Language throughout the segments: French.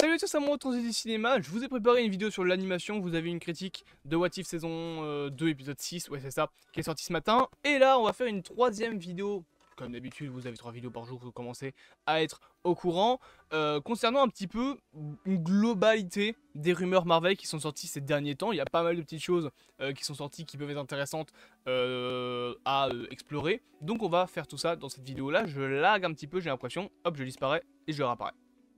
Salut à tous, c'est moi, Transit du Cinéma. Je vous ai préparé une vidéo sur l'animation. Vous avez une critique de What If saison 2, épisode 6, ouais c'est ça, qui est sorti ce matin. Et là, on va faire une troisième vidéo. Comme d'habitude, vous avez 3 vidéos par jour, vous commencez à être au courant. Concernant un petit peu une globalité des rumeurs Marvel qui sont sorties ces derniers temps. Il y a pas mal de petites choses qui sont sorties qui peuvent être intéressantes à explorer. Donc on va faire tout ça dans cette vidéo-là. Je lag un petit peu, j'ai l'impression. Hop, je disparais et je réapparais.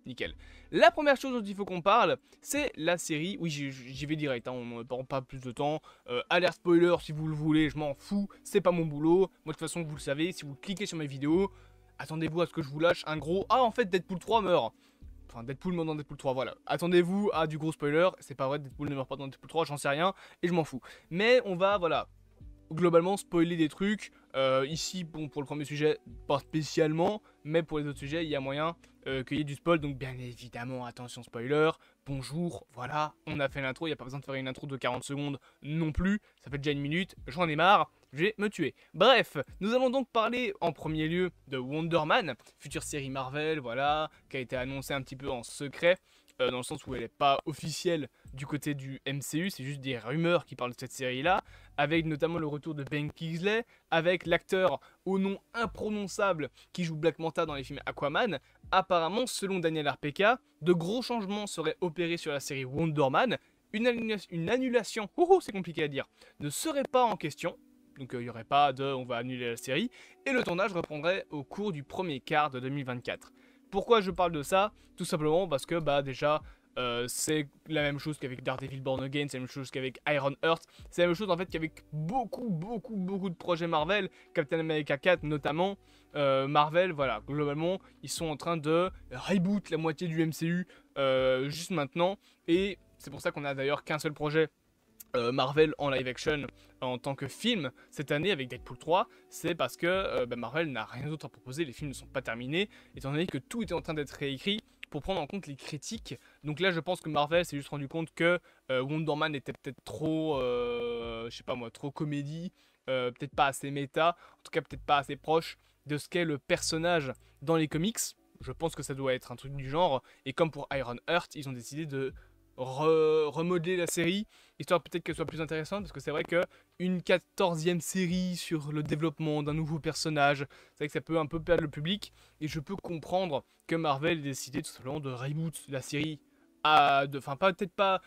Nickel. La première chose dont il faut qu'on parle, c'est la série. Oui, j'y vais direct, hein, on ne prend pas plus de temps. Alerte spoiler si vous le voulez, je m'en fous, c'est pas mon boulot. Moi, de toute façon, vous le savez, si vous cliquez sur mes vidéos, attendez-vous à ce que je vous lâche un gros. Ah, en fait, Deadpool 3 meurt. Enfin, Deadpool meurt dans Deadpool 3, voilà. Attendez-vous à du gros spoiler. C'est pas vrai, Deadpool ne meurt pas dans Deadpool 3, j'en sais rien et je m'en fous. Mais on va, voilà, globalement spoiler des trucs. Ici, bon, pour le premier sujet, pas spécialement, mais pour les autres sujets, il y a moyen qu'il y ait du spoil. Donc, bien évidemment, attention spoiler. Bonjour, voilà, on a fait l'intro. Il n'y a pas besoin de faire une intro de 40 secondes non plus. Ça fait déjà une minute, j'en ai marre. Je vais me tuer. Bref, nous allons donc parler en premier lieu de Wonder Man, future série Marvel, voilà, qui a été annoncée un petit peu en secret. Dans le sens où elle n'est pas officielle du côté du MCU, c'est juste des rumeurs qui parlent de cette série-là, avec notamment le retour de Ben Kingsley, avec l'acteur au nom imprononçable qui joue Black Manta dans les films Aquaman. Apparemment, selon Daniel RPK, de gros changements seraient opérés sur la série Wonder Man. Une annulation, c'est compliqué à dire, ne serait pas en question. Donc il n'y aurait pas de on va annuler la série. Et le tournage reprendrait au cours du premier quart de 2024. Pourquoi je parle de ça? Tout simplement parce que déjà c'est la même chose qu'avec Daredevil Born Again, c'est la même chose qu'avec Iron Heart, c'est la même chose en fait qu'avec beaucoup de projets Marvel, Captain America 4 notamment. Marvel, voilà, globalement ils sont en train de reboot la moitié du MCU juste maintenant, et c'est pour ça qu'on a d'ailleurs qu'un seul projet Marvel en live action en tant que film cette année avec Deadpool 3, c'est parce que Marvel n'a rien d'autre à proposer, les films ne sont pas terminés, étant donné que tout était en train d'être réécrit pour prendre en compte les critiques. Donc là je pense que Marvel s'est juste rendu compte que Wonder Man était peut-être trop, je sais pas moi, trop comédie, peut-être pas assez méta, en tout cas peut-être pas assez proche de ce qu'est le personnage dans les comics. Je pense que ça doit être un truc du genre, et comme pour Iron Heart, ils ont décidé de remodeler la série, histoire peut-être qu'elle soit plus intéressante, parce que c'est vrai qu'une 14e série sur le développement d'un nouveau personnage, c'est vrai que ça peut un peu perdre le public, et je peux comprendre que Marvel ait décidé tout simplement de reboot la série, enfin peut-être pas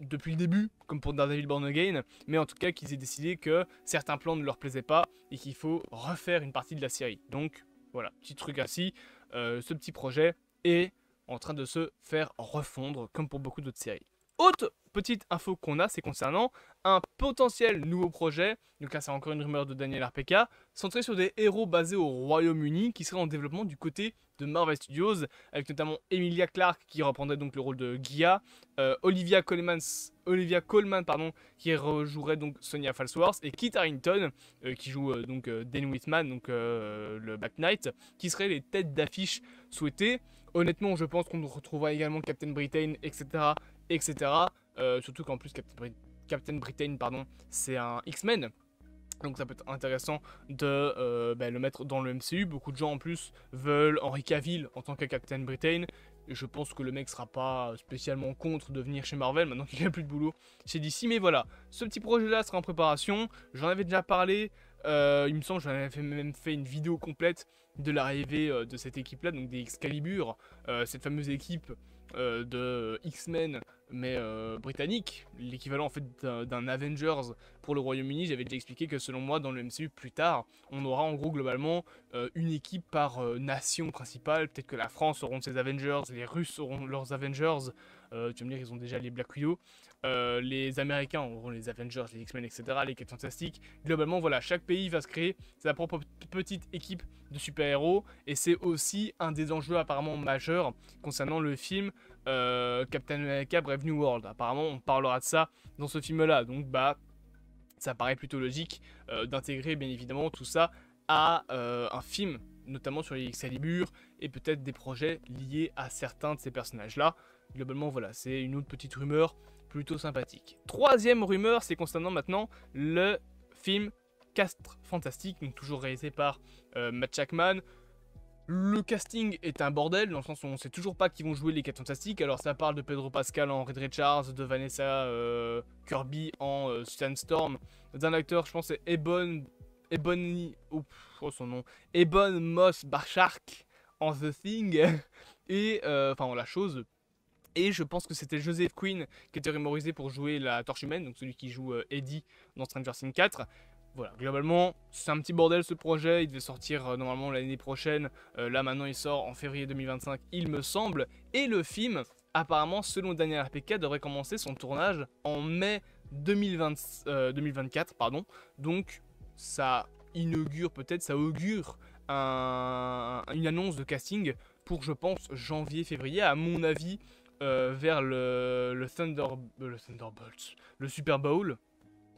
depuis le début, comme pour Daredevil Born Again, mais en tout cas qu'ils aient décidé que certains plans ne leur plaisaient pas, et qu'il faut refaire une partie de la série. Donc voilà, petit truc ainsi, ce petit projet est en train de se faire refondre, comme pour beaucoup d'autres séries. Autre petite info qu'on a, c'est concernant un potentiel nouveau projet, donc là c'est encore une rumeur de Daniel RPK, centré sur des héros basés au Royaume-Uni, qui seraient en développement du côté de Marvel Studios, avec notamment Emilia Clarke qui reprendrait donc le rôle de Gia, Olivia Colman qui rejouerait donc Sonya Falsworth, et Kit Harington qui joue donc Dane Whitman, donc le Black Knight, qui seraient les têtes d'affiche souhaitées. Honnêtement, je pense qu'on retrouvera également Captain Britain, etc. etc. Surtout qu'en plus, Captain Britain, c'est un X-Men. Donc ça peut être intéressant de le mettre dans le MCU. Beaucoup de gens en plus veulent Henry Cavill en tant que Captain Britain. Et je pense que le mec sera pas spécialement contre de venir chez Marvel maintenant qu'il a plus de boulot chez DC. Mais voilà, ce petit projet là sera en préparation. J'en avais déjà parlé. Il me semble que j'en avais même fait une vidéo complète de l'arrivée de cette équipe là, donc des Excalibur, cette fameuse équipe de X-Men mais britannique, l'équivalent en fait d'un Avengers pour le Royaume-Uni. J'avais déjà expliqué que selon moi dans le MCU plus tard, on aura en gros globalement une équipe par nation principale. Peut-être que la France auront ses Avengers, les Russes auront leurs Avengers, tu vas me dire ils ont déjà les Black Widow, les Américains auront les Avengers, les X-Men, etc., les 4 Fantastiques. Globalement voilà, chaque pays va se créer sa propre petite équipe de super-héros, et c'est aussi un des enjeux apparemment majeurs concernant le film Captain America Brave New World. Apparemment on parlera de ça dans ce film là, donc ça paraît plutôt logique d'intégrer bien évidemment tout ça à un film, notamment sur les Excalibur, et peut-être des projets liés à certains de ces personnages là. Globalement voilà, c'est une autre petite rumeur plutôt sympathique. Troisième rumeur, c'est concernant maintenant le film Castres Fantastique, donc toujours réalisé par Matt Shakman. Le casting est un bordel, dans le sens où on sait toujours pas qui vont jouer les 4 Fantastiques. Alors ça parle de Pedro Pascal en Reed Richards, de Vanessa Kirby en Sandstorm, d'un acteur, je pense c'est son nom, Ebon Moss-Bachrach en The Thing, et enfin en La Chose. Et je pense que c'était Joseph Quinn qui était rumorisé pour jouer la Torche Humaine, donc celui qui joue Eddie dans Stranger Things 4. Voilà, globalement, c'est un petit bordel ce projet, il devait sortir normalement l'année prochaine, là maintenant il sort en février 2025 il me semble, et le film, apparemment selon Daniel RPK, devrait commencer son tournage en mai 2024, pardon, donc ça inaugure peut-être, ça augure une annonce de casting pour je pense janvier-février, à mon avis, vers le Thunderbolts, le Super Bowl,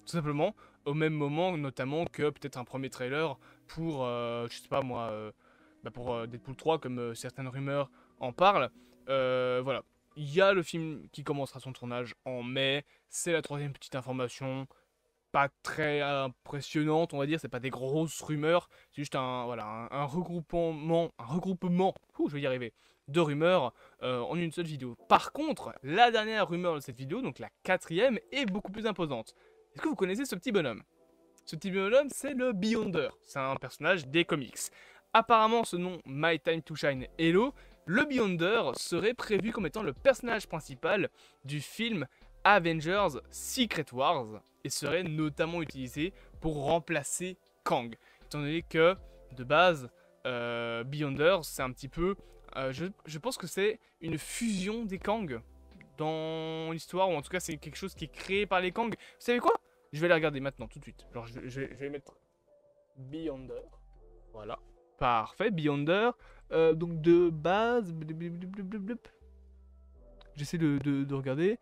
tout simplement, au même moment notamment que peut-être un premier trailer pour, je sais pas moi, pour Deadpool 3 comme certaines rumeurs en parlent. Voilà, il y a le film qui commencera son tournage en mai, c'est la troisième petite information, pas très impressionnante on va dire, c'est pas des grosses rumeurs, c'est juste un regroupement, je vais y arriver, de rumeurs en une seule vidéo. Par contre, la dernière rumeur de cette vidéo, donc la quatrième, est beaucoup plus imposante. Est-ce que vous connaissez ce petit bonhomme? Ce petit bonhomme, c'est le Beyonder. C'est un personnage des comics. Apparemment, ce nom, My Time to Shine Hello, le Beyonder serait prévu comme étant le personnage principal du film Avengers Secret Wars et serait notamment utilisé pour remplacer Kang. Étant donné que, de base, Beyonder, c'est un petit peu... je pense que c'est une fusion des Kang dans l'histoire, ou en tout cas c'est quelque chose qui est créé par les Kang. Vous savez quoi? Je vais les regarder maintenant, tout de suite. Genre, je vais mettre Beyonder. Voilà. Parfait, Beyonder. Donc de base... J'essaie de regarder.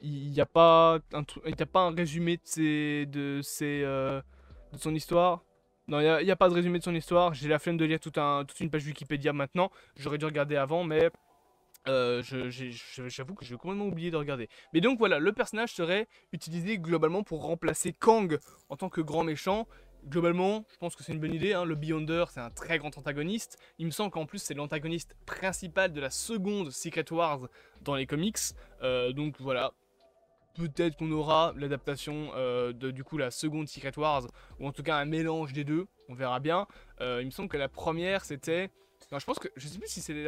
Il n'y a pas un résumé de son histoire. Non, il n'y a pas de résumé de son histoire. J'ai la flemme de lire toute une page Wikipédia maintenant. J'aurais dû regarder avant, mais j'avoue que j'ai complètement oublié de regarder. Mais donc voilà, le personnage serait utilisé globalement pour remplacer Kang en tant que grand méchant. Globalement, je pense que c'est une bonne idée, hein. Le Beyonder, c'est un très grand antagoniste. Il me semble qu'en plus, c'est l'antagoniste principal de la seconde Secret Wars dans les comics. Donc voilà, peut-être qu'on aura l'adaptation de du coup la seconde Secret Wars, ou en tout cas un mélange des deux, on verra bien. Il me semble que la première c'était... Non, je pense que... Je sais plus si c'est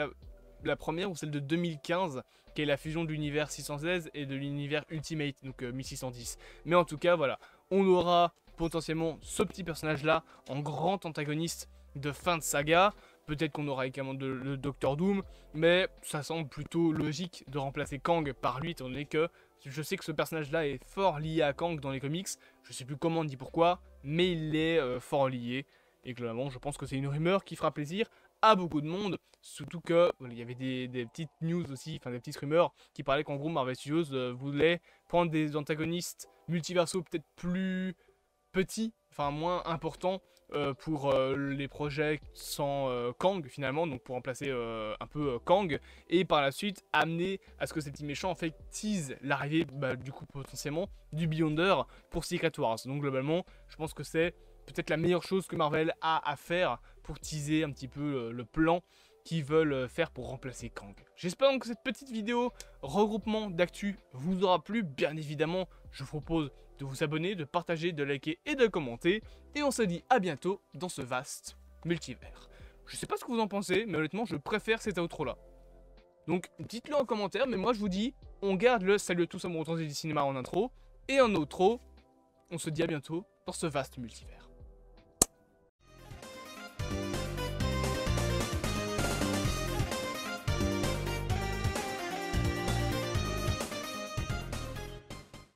la première ou celle de 2015, qui est la fusion de l'univers 616 et de l'univers Ultimate, donc 1610. Mais en tout cas, voilà, on aura potentiellement ce petit personnage-là en grand antagoniste de fin de saga. Peut-être qu'on aura également le Docteur Doom, mais ça semble plutôt logique de remplacer Kang par lui, étant donné que je sais que ce personnage-là est fort lié à Kang dans les comics. Je sais plus comment ni pourquoi, mais il est fort lié. Et globalement, je pense que c'est une rumeur qui fera plaisir à beaucoup de monde. Surtout que il y avait des petites news aussi, enfin des petites rumeurs qui parlaient qu'en gros Marvel Studios voulait prendre des antagonistes multiversaux peut-être plus petits, enfin moins importants pour les projets sans Kang finalement, donc pour remplacer un peu Kang, et par la suite amener à ce que ces petits méchants en fait teasent l'arrivée du coup potentiellement du Beyonder pour Secret Wars. Donc globalement, je pense que c'est peut-être la meilleure chose que Marvel a à faire pour teaser un petit peu le plan qu'ils veulent faire pour remplacer Kang. J'espère donc que cette petite vidéo regroupement d'actu vous aura plu. Bien évidemment, je vous propose de vous abonner, de partager, de liker et de commenter. Et on se dit à bientôt dans ce vaste multivers. Je sais pas ce que vous en pensez, mais honnêtement, je préfère cet outro là. Donc dites-le en commentaire, mais moi je vous dis, on garde le salut à tous amoureux du cinéma en intro. Et en outro, on se dit à bientôt dans ce vaste multivers.